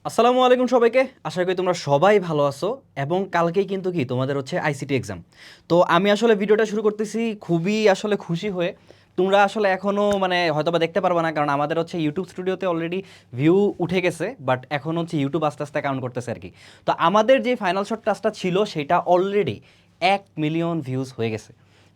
আসসালামু আলাইকুম সবাইকে। আশা করি তোমরা সবাই ভালো আছো এবং কালকেই কিন্তু কি তোমাদের হচ্ছে আইসিটি এক্সাম। তো আমি আসলে ভিডিওটা শুরু করতেছি খুবই আসলে খুশি হয়ে। তোমরা আসলে এখনও মানে হয়তোবা দেখতে পারবে না, কারণ আমাদের হচ্ছে ইউটিউব স্টুডিওতে অলরেডি ভিউ উঠে গেছে, বাট এখন হচ্ছে ইউটিউব আস্তে আস্তে কাউন্ট করতেছে আর কি। তো আমাদের যে ফাইনাল শট ক্লাসটা ছিল সেটা অলরেডি 1 মিলিয়ন ভিউজ হয়ে গেছে।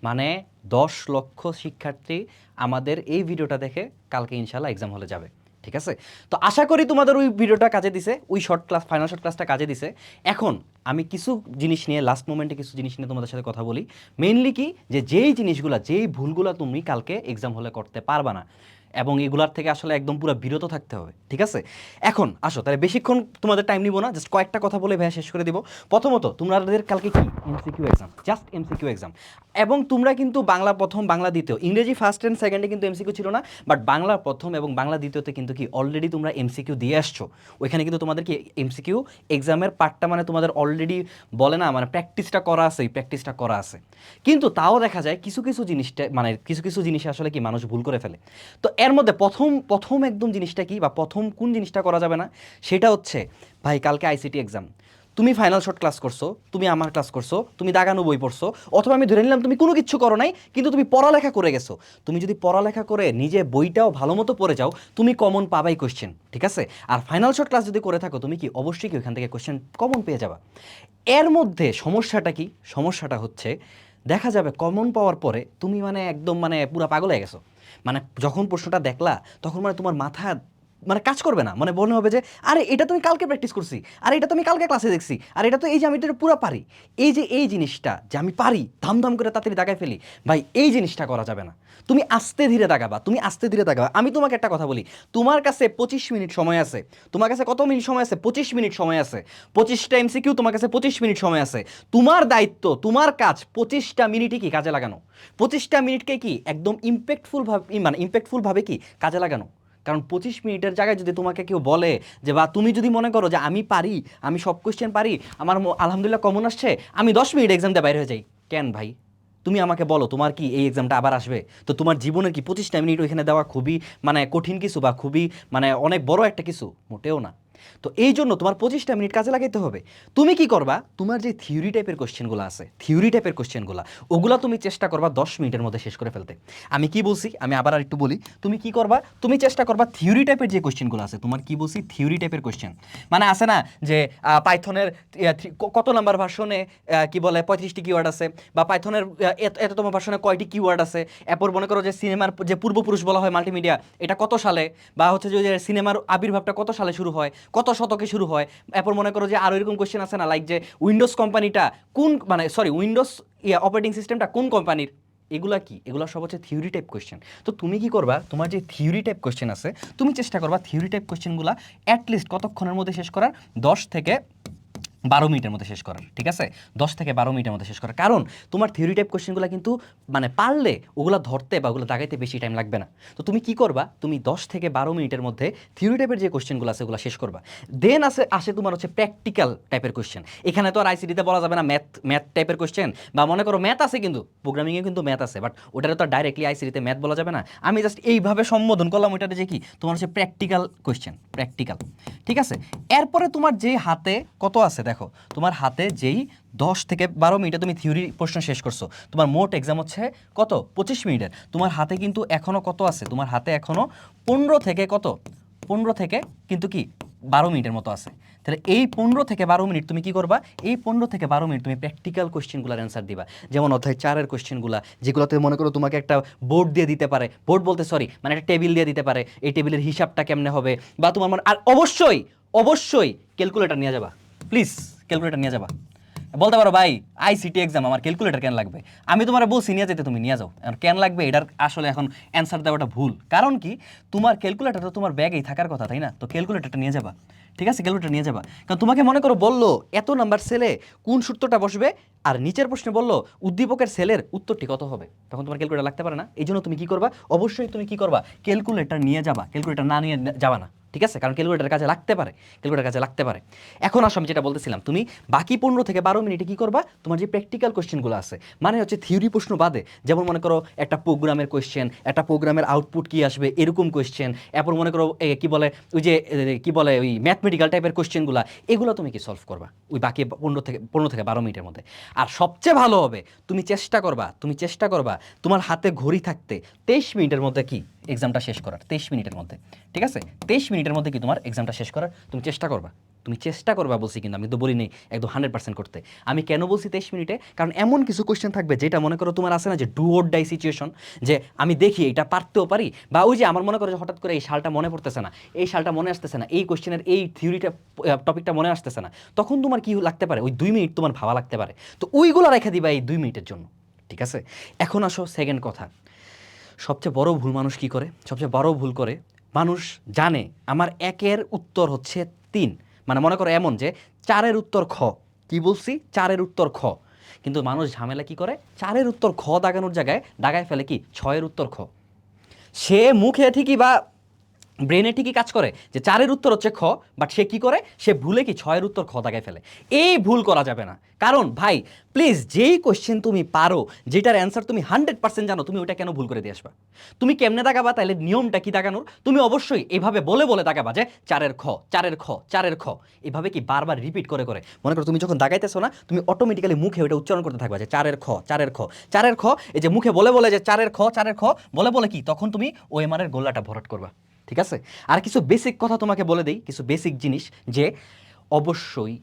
মানে 10 লক্ষ শিক্ষার্থী আমাদের এই ভিডিওটা দেখে কালকে ইনশাল্লাহ এক্সাম হলে যাবে। ঠিক আছে? তো আশা করি তোমাদের ওই ভিডিওটা কাজে দিছে, ওই শর্ট ক্লাস ফাইনাল শর্ট ক্লাসটা কাজে দিছে। এখন আমি কিছু জিনিস নিয়ে লাস্ট মোমেন্টে কিছু জিনিস নিয়ে তোমাদের সাথে কথা বলি। মেইনলি কি, যেই জিনিসগুলা যেই ভুলগুলা তুমি কালকে এক্সাম হলে করতে পারবা না এবং এগুলার থেকে আসলে একদম পুরো বিরত থাকতে হবে। ঠিক আছে? এখন আসো তাহলে বেশিক্ষণ তোমাদের টাইম নিব না, জাস্ট কয়েকটা কথা বলে ভাইয়া শেষ করে দিব। প্রথমত তোমাদের কালকে কি MCQ exam, just MCQ exam. এবং তোমরা কিন্তু বাংলা প্রথম বাংলা দ্বিতীয়, ইংরেজি ফার্স্ট অ্যান্ড সেকেন্ডে কিন্তু এমসিকিউ ছিল না, বাট বাংলা প্রথম এবং বাংলা দ্বিতীয়তে কিন্তু কি অলরেডি তোমরা এমসিকিউ দিয়ে আসছো। ওইখানে কিন্তু তোমাদের কি এমসিকিউ এক্সামের পার্টটা মানে তোমাদের অলরেডি বলে না মানে প্র্যাকটিসটা করা আছে, এই প্র্যাকটিসটা করা আছে। কিন্তু তাও দেখা যায় কিছু কিছু জিনিসটা মানে কিছু কিছু জিনিসে আসলে কি মানুষ ভুল করে ফেলে। তো এর মধ্যে প্রথম প্রথম একদম জিনিসটা কি বা প্রথম কোন জিনিসটা করা যাবে না, সেটা হচ্ছে ভাই কালকে আইসিটি এক্সাম। তুমি ফাইনাল শর্ট ক্লাস করছো, তুমি আমার ক্লাস করছো, তুমি দাগানো বই পড়ছো, অথবা আমি ধরে নিলাম তুমি কোনো কিচ্ছু করো নাই কিন্তু তুমি পড়ালেখা করে গেছো। তুমি যদি পড়ালেখা করে নিজে বইটাও ভালো মতো পড়ে যাও, তুমি কমন পাবাই কোশ্চেন। ঠিক আছে? আর ফাইনাল শর্ট ক্লাস যদি করে থাকো তুমি কি অবশ্যই কি ওখান থেকে কোশ্চেন কমন পেয়ে যাবা। এর মধ্যে সমস্যাটা কি? সমস্যাটা হচ্ছে দেখা যাবে কমন পাওয়ার পরে তুমি মানে একদম মানে পুরা পাগল হয়ে গেছো। মানে যখন প্রশ্নটা দেখলা তখন মানে তোমার মাথা মানে কাজ করবে না, মানে মনে হবে যে আরে এটা তো আমি কালকে প্র্যাকটিস করছি, আরে এটা তো আমি কালকে ক্লাসে দেখছি, আর এটা তো এই যে আমি এটা পুরো পারি। এই যে এই জিনিসটা যে আমি পারি ধাম করে তাড়াতাড়ি দাগায় ফেলি, ভাই এই জিনিসটা করা যাবে না। তুমি আস্তে ধীরে দাগাবা, তুমি আস্তে ধীরে দাগাবা। আমি তোমাকে একটা কথা বলি, তোমার কাছে 25 মিনিট সময় আছে। তোমার কাছে কত মিনিট সময় আছে? 25 মিনিট সময় আছে। 25টা এমসিকিউ, তোমার কাছে 25 মিনিট সময় আছে। তোমার দায়িত্ব, তোমার কাজ 25টা মিনিটই কি কাজে লাগানো। 25টা মিনিটকে কি একদম ইম্প্যাক্টফুল ভাবে মানে ইম্প্যাক্টফুল ভাবে কি কাজে লাগানো। কারণ 25 মিনিটের জায়গায় যদি তোমাকে কেউ বলে যে বা তুমি যদি মনে করো যে আমি পারি, আমি সব কোয়েশ্চেন পারি, আমার আলহামদুলিল্লাহ কমন আসছে, আমি 10 মিনিট এক্সাম দিয়ে বাইরে হয়ে যাই, কেন ভাই? তুমি আমাকে বলো তোমার কি এই এক্সামটা আবার আসবে? তো তোমার জীবনের কি 25টা মিনিট ওইখানে দেওয়া খুবই মানে কঠিন কিছু বা খুবই মানে অনেক বড় একটা কিছু? মোটেও না। তো এই জন্য তোমার 25টা মিনিট কাজে লাগাইতে হবে। তুমি কি করবা, তোমার যে থিওরি টাইপের কোশ্চেনগুলো আছে, থিওরি টাইপের কোশ্চেনগুলো ওগুলা তুমি চেষ্টা করবা 10 মিনিটের মধ্যে শেষ করে ফেলতে। আমি কি বলছি আমি আবার আর একটু বলি, তুমি কি করবা, তুমি চেষ্টা করবা থিওরি টাইপের যে কোশ্চেনগুলো আছে, তোমার কি বলছি থিওরি টাইপের কোশ্চেন মানে আছে না যে পাইথনের কত নাম্বার ভার্সনে কি বলে 35টি কিওয়ার্ড আছে, বা পাইথনের এততম ভার্সনে কয়টি কিওয়ার্ড আছে। এরপর মনে করো যে সিনেমার যে পূর্বপুরুষ বলা হয় মাল্টিমিডিয়া, এটা কত সালে, বা হচ্ছে যে সিনেমার আবির্ভাবটা কত সালে শুরু হয়, কত শতকে শুরু হয়। এরপর মনে করো যে আরও এরকম কোশ্চেন আছে না, লাইক যে উইন্ডোজ কোম্পানিটা কোন মানে সরি উইন্ডোজ অপারেটিং সিস্টেমটা কোন কোম্পানির। এগুলা কি, এগুলা সব হচ্ছে থিওরি টাইপ কোশ্চেন। তো তুমি কি করবা, তোমার যে থিওরি টাইপ কোশ্চেন আছে তুমি চেষ্টা করবা থিওরি টাইপ কোশ্চেনগুলো অ্যাটলিস্ট কতক্ষণের মধ্যে শেষ করার, 10 থেকে 12 মিনিটের মধ্যে শেষ করার। ঠিক আছে? 10 থেকে 12 মিনিটের মধ্যে শেষ করার, কারণ তোমার থিওরি টাইপ কোশ্চেনগুলো কিন্তু মানে পারলে ওগুলো ধরতে বা ওগুলো দাগাইতে বেশি টাইম লাগবে না। তো তুমি কি করবা, তুমি 10 থেকে 12 মিনিটের মধ্যে থিওরি টাইপের যে কোশ্চেনগুলো আছে ওগুলো শেষ করবা। দেন আসে আসে তোমার হচ্ছে প্র্যাকটিক্যাল টাইপের কোশ্চেন। এখানে তো আর আইসিডিতে বলা যাবে না ম্যাথ টাইপের কোশ্চেন, বা মনে করো ম্যাথ আছে কিন্তু প্রোগ্রামিংয়ে কিন্তু ম্যাথ আছে, বাট ওটারে তো ডাইরেক্টলি আইসিডিতে ম্যাথ বলা যাবে না। আমি জাস্ট এইভাবে সম্বোধন করলাম ওইটাতে যে কি তোমার হচ্ছে প্র্যাকটিক্যাল কোশ্চেন, প্র্যাকটিক্যাল। ঠিক আছে? এরপরে তোমার যে হাতে কত আছে দেখো, তোমার হাতে যেই 10 থেকে 12 মিনিটে তুমি থিওরি প্রশ্ন শেষ করছো, তোমার মোট এক্সাম হচ্ছে কত 25 মিনিটের। তোমার হাতে কিন্তু এখনো কত আছে, তোমার হাতে এখনো 15 থেকে কত 15 থেকে কিন্তু কি 12 মিনিটের মতো আছে। তাহলে এই 15 থেকে 12 মিনিট তুমি কি করবা, এই 15 থেকে 12 মিনিট তুমি প্র্যাকটিক্যাল কোশ্চেনগুলোর অ্যান্সার দিবা। যেমন অধ্যায় 4-এর কোশ্চেনগুলো, যেগুলোতে মনে করো তোমাকে একটা বোর্ড দিয়ে দিতে পারে, বোর্ড বলতে সরি মানে একটা টেবিল দিয়ে দিতে পারে, এই টেবিলের হিসাবটা কেমনে হবে, বা তোমার মানে আর অবশ্যই অবশ্যই ক্যালকুলেটর নিয়ে যাবা। প্লিজ ক্যালকুলেটর নিয়ে যাবা। বলতে পারো ভাই আইসিটি এক্সাম আমার ক্যালকুলেটর কেন লাগবে, আমি তোমার বলছি নিয়ে যেতে, তুমি নিয়ে যাও। এখন কেন লাগবে এটার আসলে এখন অ্যান্সার দেওয়াটা ভুল, কারণ কি তোমার ক্যালকুলেটর তো তোমার ব্যাগেই থাকার কথা, তাই না? তো ক্যালকুলেটরটা নিয়ে যাবা। ঠিক আছে? ক্যালকুলেটর নিয়ে যাবা, কারণ তোমাকে মনে করো বললো এত নাম্বার সেলে কোন সূত্রটা বসবে, আর নিচের প্রশ্নে বললো উদ্দীপকের সেলের উত্তরটি কত হবে, তখন তোমার ক্যালকুলেটর লাগতে পারে না। এই জন্য তুমি কি করবা, অবশ্যই তুমি কি করবা ক্যালকুলেটর নিয়ে যাবা, ক্যালকুলেটর না নিয়ে যাবা না। ঠিক আছে, কারণ ক্যালকুলেটার কাজে লাগতে পারে, ক্যালকুলেটার কাজে লাগতে পারে। এখন আসো আমি যেটা বলতেছিলাম, তুমি বাকি 15 থেকে 12 মিনিটে কি করবা, তোমার যে প্র্যাকটিক্যাল কোশ্চেনগুলো আছে, মানে হচ্ছে থিওরি প্রশ্ন বাদে, যেমন মনে করো একটা প্রোগ্রামের কোশ্চেন, একটা প্রোগ্রামের আউটপুট কি আসবে এরকম কোশ্চেন, এরপর মনে করো কি বলে ওই যে কি বলে ওই ম্যাথমেটিক্যাল টাইপের কোশ্চেনগুলো, এগুলো তুমি কি সলভ করবা ওই বাকি 15 থেকে 12 মিনিটের মধ্যে। আর সবচেয়ে ভালো হবে তুমি চেষ্টা করবা তোমার হাতে ঘড়ি থাকতে 23 মিনিটের মধ্যে কি এক্সামটা শেষ করার, 23 মিনিটের মধ্যে, ঠিক আছে, 23 মিনিটের মধ্যে কি তোমার এক্সামটা শেষ করার তুমি চেষ্টা করবা বলছি, কিন্তু আমি তো বলি নেই একদম 100% করতে। আমি কেন বলছি 23 মিনিটে, কারণ এমন কিছু কোশ্চেন থাকবে যেটা মনে করো তোমার আছে না যে ডু অর ডাই সিচুয়েশন, যে আমি দেখি এটা পারতেও পারি, বা ওই যে আমার মনে করো যে হঠাৎ করে এই সালটা মনে পড়তেছে না, এই সালটা মনে আসতেছে না, এই কোশ্চেনের এই থিওরিটা টপিকটা মনে আসতেছে না, তখন তোমার কি লাগতে পারে, ওই 2 মিনিট তোমার ভাবা লাগতে পারে, তো ওইগুলো রেখে দিবা এই 2 মিনিটের জন্য, ঠিক আছে। এখন আসো সেকেন্ড কথা, সবচেয়ে বড় ভুল মানুষ কি করে, সবচেয়ে বড় ভুল করে মানুষ জানে আমার একের উত্তর হচ্ছে 3, মানে মনে করো এমন যে 4-এর উত্তর খ, কি বলছি 4-এর উত্তর খ, কিন্তু মানুষ ঝামেলা কি করে, 4-এর উত্তর খ দাগানোর জায়গায় দাগায় ফেলে কি 6-এর উত্তর খ। সে মুখে ঠিকই বা ব্রেনে ঠিকই কাজ করে যে 4-এর উত্তর হচ্ছে খ, বাট সে কি করে, সে ভুলে কি 6-এর উত্তর খ দাগায় ফেলে। এই ভুল করা যাবে না, কারণ ভাই প্লিজ যেই কোশ্চেন তুমি পারো, যেটার অ্যান্সার তুমি 100% জানো, তুমি ওটা কেন ভুল করে দিয়ে আসবা? তুমি কেমনে দাগাবা, তাহলে নিয়মটা কি দাগানোর, তুমি অবশ্যই এভাবে বলে বলে দাগাবা যে 4-এর খ, 4-এর খ, 4-এর খ, এভাবে কি বারবার রিপিট করে করে, মনে করো তুমি যখন দাগাইতেছো না, তুমি অটোমেটিক্যালি মুখে ওটা উচ্চারণ করতে থাকবা যে 4-এর খ, 4-এর খ, 4-এর খ, এই যে মুখে বলে বলে যে 4-এর খ, 4-এর খ বলে বলে কি তখন তুমি ওএমআর এর গোল্লাটা ভরাট করবা, ঠিক আছে। আর কিছু বেসিক কথা তোমাকে বলে দেই, কিছু বেসিক জিনিস, যে অবশ্যই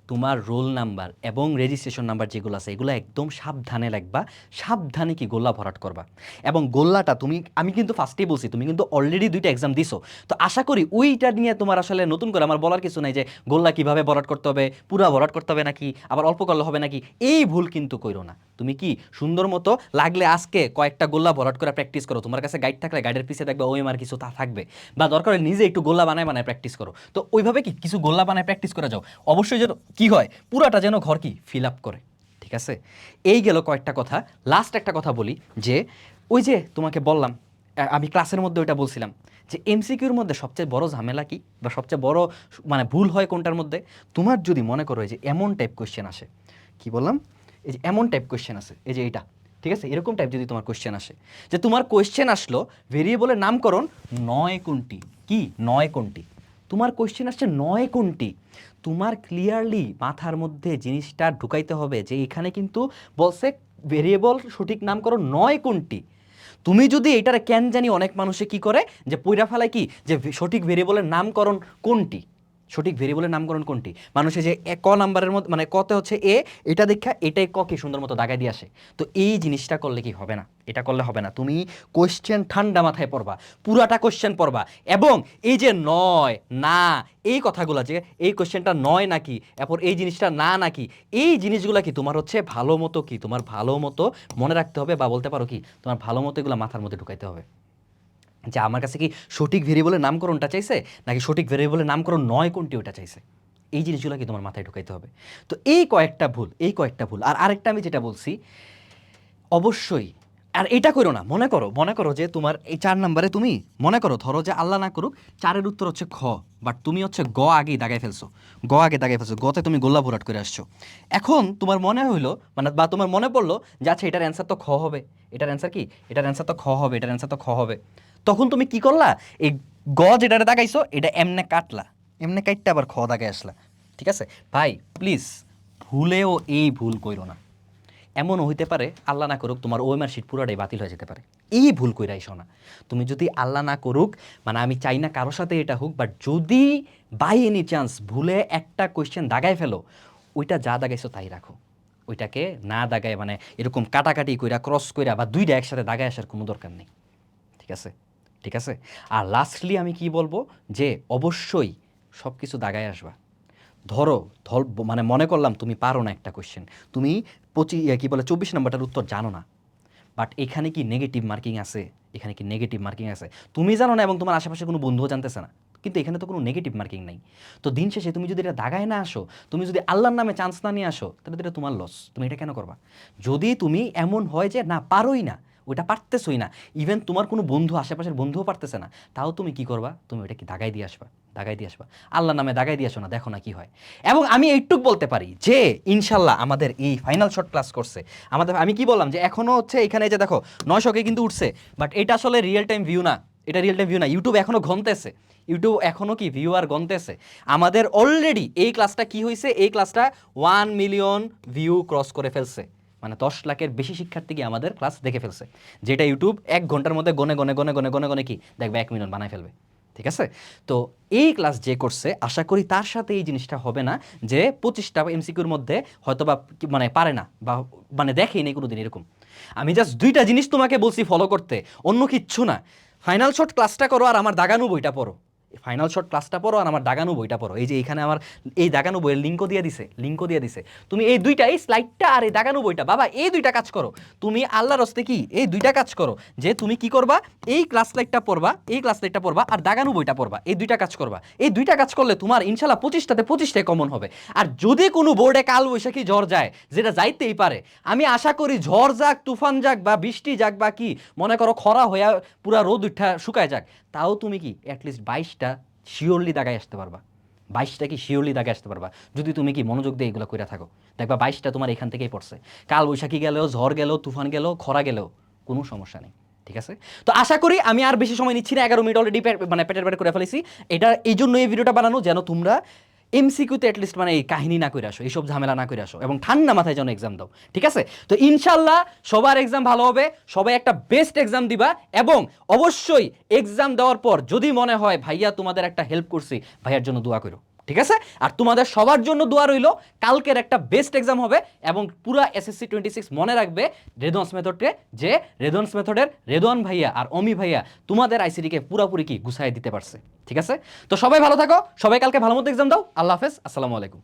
তোমার রোল নাম্বার এবং রেজিস্ট্রেশন নাম্বার যেগুলো আছে এগুলো একদম সাবধানে লিখবা, সাবধানে কি গোল্লা ভরাট করবা। এবং গোল্লাটা তুমি, আমি কিন্তু ফার্স্টেই বলছি তুমি কিন্তু অলরেডি 2টা এক্সাম দিছো, তো আশা করি ওইটা নিয়ে তোমার আসলে নতুন করে আমার বলার কিছু নাই যে গোল্লা কিভাবে ভরাট করতে হবে, পুরা ভরাট করতে হবে নাকি আবার অল্প করলে হবে নাকি, এই ভুল কিন্তু কইরো না। তুমি কি সুন্দর মতো লাগলে আজকে কয়েকটা গোল্লা ভরাট করে প্র্যাকটিস করো, তোমার কাছে গাইড থাকলে গাইডের পিছিয়ে দেখবে ওএমআর কিছু তা থাকবে, বা দরকার হলে নিজে একটু গোল্লা বানায় বানায় প্র্যাকটিস করো। তো ওইভাবে কি কিছু গোল্লা বানায় প্র্যাকটিস করে যাও, অবশ্যই যেন কি হয় পুরাটা যেন ঘর কি ফিল আপ করে, ঠিক আছে। এই গেল কয়েকটা কথা। লাস্ট একটা কথা বলি, যে ওই যে তোমাকে বললাম, আমি ক্লাসের মধ্যে ওইটা বলছিলাম যে এমসিকিউর মধ্যে সবচেয়ে বড় ঝামেলা কি, বা সবচেয়ে বড় মানে ভুল হয় কোনটার মধ্যে, তোমার যদি মনে করো যে এমন টাইপ কোশ্চেন আসে, কি বললাম, এই যে এমন টাইপ কোশ্চেন আছে, এই যে এইটা, ঠিক আছে, এরকম টাইপ যদি তোমার কোশ্চেন আসে, যে তোমার কোশ্চেন আসলো ভেরিয়েবলের নামকরণ 9 কোনটি, কি 9 কোনটি, তোমার কোশ্চেন আসছে 9 কোনটি, তোমার ক্লিয়ারলি মাথার মধ্যে জিনিসটা ঢুকাইতে হবে যে এখানে কিন্তু বলছে ভেরিয়েবল সঠিক নামকরণ 9 কোনটি। তুমি যদি এটার কেন জানি অনেক মানুষে কি করে যে পইরা ফেলায় কি যে সঠিক ভেরিয়েবলের নামকরণ কোনটি, সঠিক ভেরিয়েবলের নামকরণ কোনটি, মানুষে যে ক নাম্বারের মধ্যে মানে কতে হচ্ছে এ, এটা দেখা এটাই ক কি সুন্দর মতো দাগাই দিয়ে আসে। তো এই জিনিসটা করলে কি হবে না, এটা করলে হবে না। তুমি কোশ্চেন ঠান্ডা মাথায় পড়বা, পুরাটা কোশ্চেন পড়বা, এবং এই যে নয় না এই কথাগুলো, যে এই কোশ্চেনটা নয় নাকি, এরপর এই জিনিসটা না নাকি, এই জিনিসগুলো কি তোমার হচ্ছে ভালো মতো কি তোমার ভালো মতো মনে রাখতে হবে, বা বলতে পারো কি তোমার ভালো মতো এগুলো মাথার মধ্যে ঢুকাইতে হবে, যে আমার কাছে কি সঠিক ভেরিয়েবলের নামকরণটা চাইছে নাকি সঠিক ভেরিয়েবলের নামকরণ নয় কোনটি ওটা চাইছে, এই জিনিসগুলো কি তোমার মাথায় ঢুকাইতে হবে। তো এই কয়েকটা ভুল, এই কয়েকটা ভুল। আর আরেকটা আমি যেটা বলছি, অবশ্যই আর এটা করো না, মনে করো যে তোমার এই 4 নম্বরে তুমি মনে করো ধরো যে আল্লাহ না করুক 4-এর উত্তর হচ্ছে খ, বাট তুমি হচ্ছে গ আগেই দাগাই ফেলছো, গতে তুমি গোল্লা ভরাট করে আসছো। এখন তোমার মনে হইলো মানে বা তোমার মনে পড়লো যে আচ্ছা এটার অ্যান্সার তো খ হবে, এটার অ্যান্সার কি, এটার অ্যান্সার তো খ হবে, এটার অ্যান্সার তো খ হবে। তখন তুমি কি করলা, এই গ যেটারে দাগাইছো এটা এমনে কাটলা, এমনে কাটতে আবার খ দাগাই আসলা, ঠিক আছে। ভাই প্লিজ ভুলেও এই ভুল কইরো না। এমনও হইতে পারে আল্লাহ না করুক তোমার ওএমআর শিট পুরোটাই বাতিল হয়ে যেতে পারে, এই ভুল কইরা আইসো না। তুমি যদি আল্লাহ না করুক, মানে আমি চাই না কারোর সাথে এটা হোক, বাট যদি বাই এনি চান্স ভুলে একটা কোয়েশ্চেন দাগায় ফেলো, ওইটা যা দাগাইছো তাই রাখো, ওইটাকে না দাগায় মানে এরকম কাটাকাটি কইরা ক্রস কইরা বা দুইটা একসাথে দাগায় আসার কোনো দরকার নেই, ঠিক আছে, ঠিক আছে। আর লাস্টলি আমি কি বলবো, যে অবশ্যই সব কিছু দাগায় আসবা। ধরো মানে মনে করলাম তুমি পারো না একটা কোশ্চেন, তুমি কি বলে 24 নম্বরটার উত্তর জানো না, বাট এখানে কি নেগেটিভ মার্কিং আছে, এখানে কি নেগেটিভ মার্কিং আছে, তুমি জানো না এবং তোমার আশেপাশে কোনো বন্ধুও জানতেছে না, কিন্তু এখানে তো কোনো নেগেটিভ মার্কিং নাই। তো দিন শেষে তুমি যদি এটা দাগায় না আসো, তুমি যদি আল্লাহর নামে চান্স না নিয়ে আসো, তাহলে তো এটা তোমার লস, তুমি এটা কেন করবা? যদি তুমি এমন হয় যে না পারোই না, ওইটা পারতেছই না, ইভেন তোমার কোনো বন্ধু আশেপাশের বন্ধুও পারতেছে না, তাও তুমি কি করবা, তুমি ওইটা কি দাগাই দিয়ে আসবা, দাগাই দিয়ে আসবা, আল্লাহর নামে দাগাই দিয়ে আসো না, দেখো না কি হয়। এবং আমি এইটুক বলতে পারি যে ইনশাল্লাহ আমাদের এই ফাইনাল শর্ট ক্লাস করছে আমাদের, আমি কি বললাম যে এখনও হচ্ছে এখানে যে দেখো 900কে কিন্তু উঠছে, বাট এটা আসলে রিয়েল টাইম ভিউ না, এটা রিয়েল টাইম ভিউ না, ইউটিউব এখনও গনতেছে, ইউটিউব এখনও কি ভিউয়ার গনতেছে। আমাদের অলরেডি এই ক্লাসটা কি হয়েছে, এই ক্লাসটা 1 মিলিয়ন ভিউ ক্রস করে ফেলছে, মানে 10 লাখের বেশি শিক্ষার্থী কি আমাদের ক্লাস দেখে ফেলছে, যেটা ইউটিউব 1 ঘন্টার মধ্যে গনে গনে গনে গনে গনে গনে কি দেখবে 1 মিলিয়ন বানায় ফেলবে। ঠিক আছে, তো এই ক্লাস যে করছে আশা করি তার সাথে এই জিনিসটা হবে না যে 25টা এমসিকিউর মধ্যে হয়তো বা মানে পারে না বা মানে দেখেই নেই কোনোদিন এরকম। আমি জাস্ট 2টা জিনিস তোমাকে বলছি ফলো করতে, অন্য কিচ্ছু না। ফাইনাল শর্ট ক্লাসটা করো আর আমার দাগানু বইটা পড়ো, ফাইনাল শর্ট ক্লাসটা পড়ো আর আমার দাগানু বইটা পড়ো। এই যে এখানে আমার এই দাগানু বইয়ের লিঙ্কও দিয়ে দিছে, লিঙ্কও দিয়ে দিছে। তুমি এই দুইটা, এই স্লাইডটা আর এই দাগানু বইটা, বাবা এই দুইটা কাজ করো তুমি, আল্লাহর হস্তে কি এই দুইটা কাজ করো, যে তুমি কি করবা, এই ক্লাস স্লাইডটা পড়বা, এই ক্লাস স্লাইডটা পড়বা আর দাগানু বইটা পড়বা, এই দুইটা কাজ করবা। এই দুইটা কাজ করলে তোমার ইনশাল্লাহ 25টাতে 25টাই কমন হবে। আর যদি কোনো বোর্ডে কাল বৈশাখী ঝড় যায়, যেটা যাইতেই পারে, আমি আশা করি ঝড় যাক, তুফান যাক বা বৃষ্টি যাক বা কি মনে করো খরা হইয়া পুরা রোদ উঠা শুকায় যাক, তাও তুমি কি অ্যাটলিস্ট 22টা শিওরলি দাগায় আসতে পারবা, 22টা কি শিওরলি দাগে আসতে পারবা যদি তুমি কি মনোযোগ দিয়ে এগুলো করে থাকো। দেখবা 22টা তোমার এখান থেকেই পড়ছে, কাল বৈশাখী গেলেও, ঝড় গেলেও, তুফান গেলেও, খরা গেলেও কোনো সমস্যা নেই। ঠিক আছে, তো আশা করি আমি আর বেশি সময় নিচ্ছি না, 11 মিনিট অলরেডি মানে পেটের পেট করে ফেলেছি। এটা এই জন্য এই ভিডিওটা বানানো যেন তোমরা এমসিকিউতে অ্যাটলিস্ট মানে এই কাহিনী না করে আসো, এইসব ঝামেলা না করে আসো এবং ঠান্ডা মাথায় যেন এক্সাম দাও। ঠিক আছে, তো ইনশাল্লাহ সবার এক্সাম ভালো হবে, সবাই একটা বেস্ট এক্সাম দিবা। এবং অবশ্যই এক্সাম দেওয়ার পর যদি মনে হয় ভাইয়া তোমাদের একটা হেল্প করছি, ভাইয়ার জন্য দোয়া করো। ঠিক আছে, আর তোমাদের সবার জন্য দোয়া রইল, কালকের একটা বেস্ট এক্সাম হবে এবং পুরা এসএসসি 26 মনে রাখবে রেদওয়ান্স মেথডে, যে রেদওয়ান্স মেথডের রেদওয়ান ভাইয়া আর অমি ভাইয়া তোমাদের আইসিটিকে পুরাপুরি কি গুছাই দিতে পারছে। ঠিক আছে, তো সবাই ভালো থাকো, সবাই কালকে ভালো মতো এক্সাম দাও। আল্লাহ হাফেজ, আসসালামু আলাইকুম।